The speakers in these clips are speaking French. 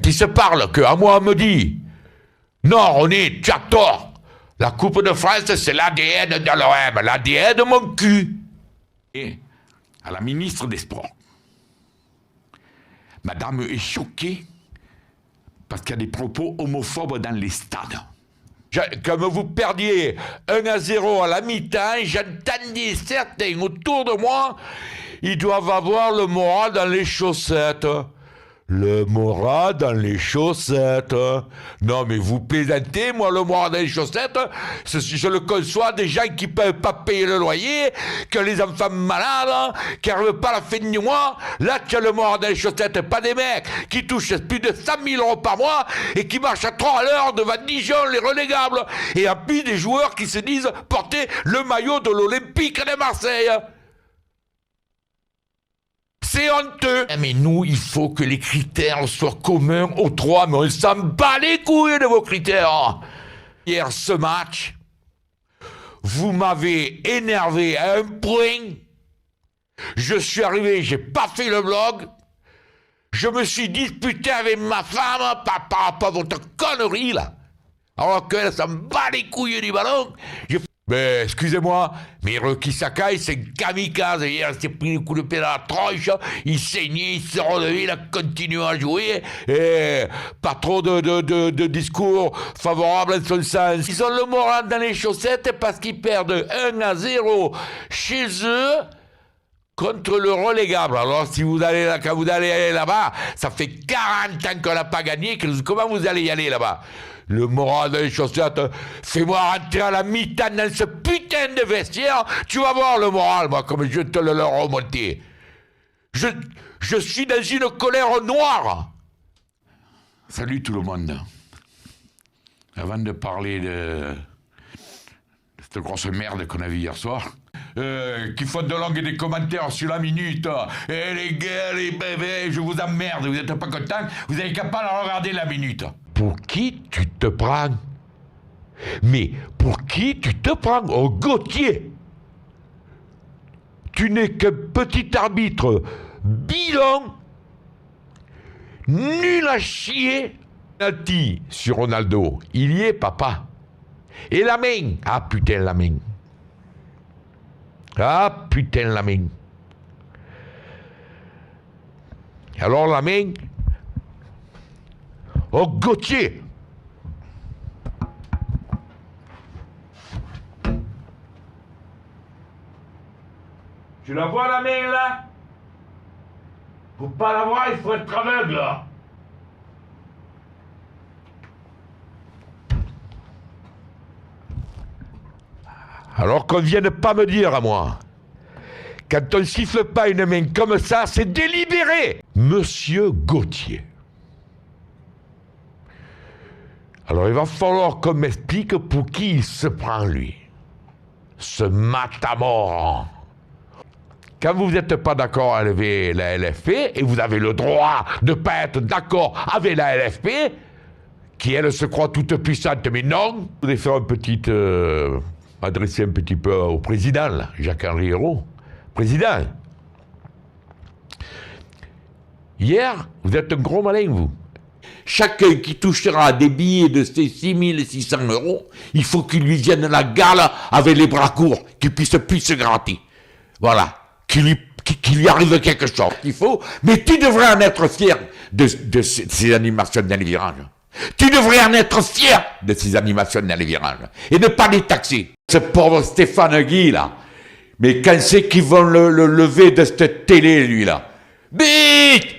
il se parle, qu'à moi on me dit, non René, tu as tort. La Coupe de France, c'est l'ADN de l'OM, l'ADN de mon cul. Et à la ministre des Sports, madame est choquée parce qu'il y a des propos homophobes dans les stades. Comme vous perdiez 1-0 à la mi-temps, j'entendais certains autour de moi, ils doivent avoir le moral dans les chaussettes. Le moral dans les chaussettes. Non, mais vous plaisantez, moi, le moral dans les chaussettes, je le conçois des gens qui ne peuvent pas payer le loyer, que les enfants malades, qui n'arrivent pas à la fin du mois. Là, tu as le moral dans les chaussettes, pas des mecs qui touchent plus de 100 000 euros par mois et qui marchent à 3 à l'heure devant Dijon, les relégables. Et en plus, des joueurs qui se disent porter le maillot de l'Olympique de Marseille. C'est honteux. Mais nous, il faut que les critères soient communs aux trois, mais on s'en bat les couilles de vos critères. Hier, ce match, vous m'avez énervé à un point. Je suis arrivé, j'ai pas fait le blog. Je me suis disputé avec ma femme par rapport à votre connerie, là. Alors qu'elle s'en bat les couilles du ballon. Mais excusez-moi, mais Rocky Sakai, c'est un kamikaze. Hier, il s'est pris un coup de pied dans la tronche, il saignait, il s'est relevé, il a continué à jouer, et pas trop de discours favorables en son sens. Ils ont le moral dans les chaussettes parce qu'ils perdent 1-0 chez eux contre le relégable. Alors, si vous allez là, quand vous allez aller là-bas, ça fait 40 ans qu'on n'a pas gagné, comment vous allez y aller là-bas? Le moral dans les chaussettes, fais-moi rentrer à la mi-temps dans ce putain de vestiaire, tu vas voir le moral, moi, comme je te le remonter. Je suis dans une colère noire. Salut tout le monde. Avant de parler de cette grosse merde qu'on a vue hier soir, qui font de langue et des commentaires sur la minute. Et les gars, les bébés, je vous emmerde, vous n'êtes pas contents, vous avez qu'à pas regarder la minute. Pour qui tu te prends? Mais pour qui tu te prends? Oh Gauthier! Tu n'es qu'un petit arbitre bidon, nul à chier. Penalty sur Ronaldo, il y est, papa. Et la main? Ah putain, la main. Ah putain, la main. Alors la main? Oh Gauthier! Tu la vois la main là? Pour pas la voir, il faut être aveugle là. Alors qu'on vienne pas me dire à moi, quand on siffle pas une main comme ça, c'est délibéré. Monsieur Gauthier. Alors il va falloir qu'on m'explique pour qui il se prend lui. Ce matamor. Quand vous n'êtes pas d'accord avec la LFP, et vous avez le droit de ne pas être d'accord avec la LFP, qui elle se croit toute puissante, mais non. Je voudrais faire un petit... adresser un petit peu au président, là, Jacques-Henri Hérault. Président, hier, vous êtes un gros malin, vous. Chacun qui touchera des billets de ces 6 600 €, il faut qu'il lui vienne la gale avec les bras courts, qu'il puisse plus se gratter. Voilà, qu'il lui arrive quelque chose. Il faut, mais tu devrais en être fier de ces animations dans les virages. Tu devrais en être fier de ces animations dans les virages et ne pas les taxer. Ce pauvre Stéphane Guy, là, mais quand c'est qu'ils vont le lever de cette télé, lui, là? Vite!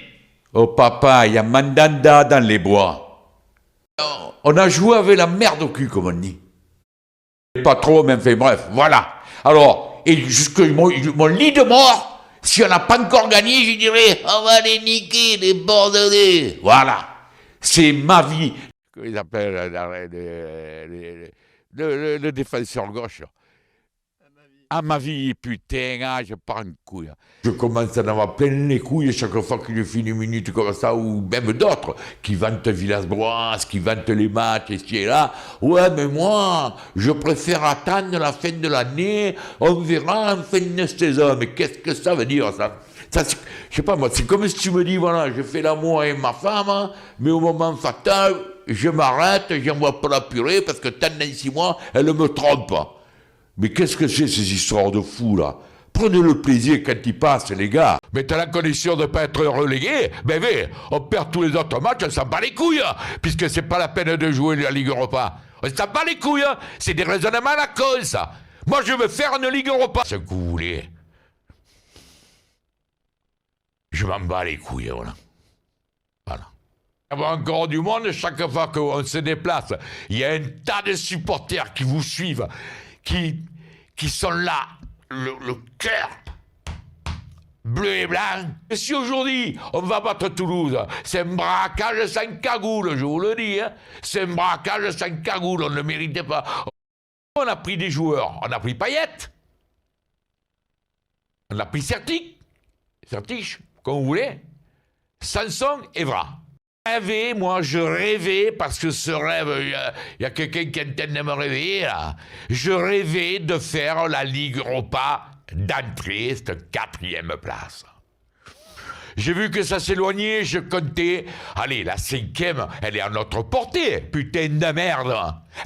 Oh papa, il y a Mandanda dans les bois. On a joué avec la merde au cul, comme on dit. Pas trop, mais enfin, bref, voilà. Alors, et jusque mon lit de mort, si on n'a pas encore gagné, je dirais, on va les niquer, les bordelais. Voilà. C'est ma vie. Comment ils appellent le défenseur gauche, là. À ma vie, putain, ah, je pars une couille. Je commence à en avoir plein les couilles chaque fois qu'il fait une minute comme ça, ou même d'autres, qui vantent Villas-Boas, qui vantent les matchs, ici et là. Ouais, mais moi, je préfère attendre la fin de l'année, on verra en fin de saison. Mais qu'est-ce que ça veut dire, ça? Ça, je sais pas moi, c'est comme si tu me dis, voilà, je fais l'amour avec ma femme, mais au moment fatal, je m'arrête, j'envoie pas la purée parce que pendant 6 mois, elle me trompe. Mais qu'est-ce que c'est ces histoires de fous là? Prenez le plaisir quand il passe, les gars. Mais t'as la condition de ne pas être relégué, ben on perd tous les autres matchs, on s'en bat les couilles, puisque c'est pas la peine de jouer la Ligue Europa. On s'en bat les couilles, c'est des raisonnements à la con, ça. Moi, je veux faire une Ligue Europa. Ce que vous voulez. Je m'en bats les couilles, voilà. Voilà. Il y a encore du monde, chaque fois qu'on se déplace, il y a un tas de supporters qui vous suivent, qui sont là, le cœur bleu et blanc. Et si aujourd'hui, on va battre Toulouse, c'est un braquage sans cagoule, je vous le dis. Hein. C'est un braquage sans cagoule, on ne le méritait pas. On a pris des joueurs, on a pris Payet, on a pris Sertic, comme vous voulez, Sanson, Evra. Je rêvais, parce que ce rêve, il y a quelqu'un qui entend de me réveiller là. Je rêvais de faire la Ligue Europa d'entrée, cette 4e place. J'ai vu que ça s'éloignait, je comptais. Allez, la 5e, elle est à notre portée, putain de merde.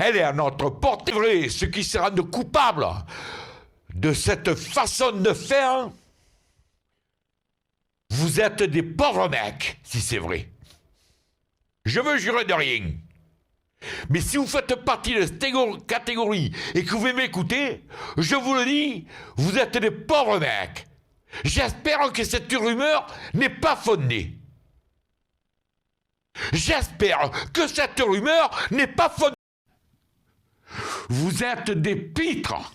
Elle est à notre portée. C'est vrai, ceux qui se rendent coupables de cette façon de faire, vous êtes des pauvres mecs, si c'est vrai. Je veux jurer de rien. Mais si vous faites partie de cette catégorie et que vous m'écoutez, je vous le dis, vous êtes des pauvres mecs. J'espère que cette rumeur n'est pas fondée. J'espère que cette rumeur n'est pas fondée. Vous êtes des pitres.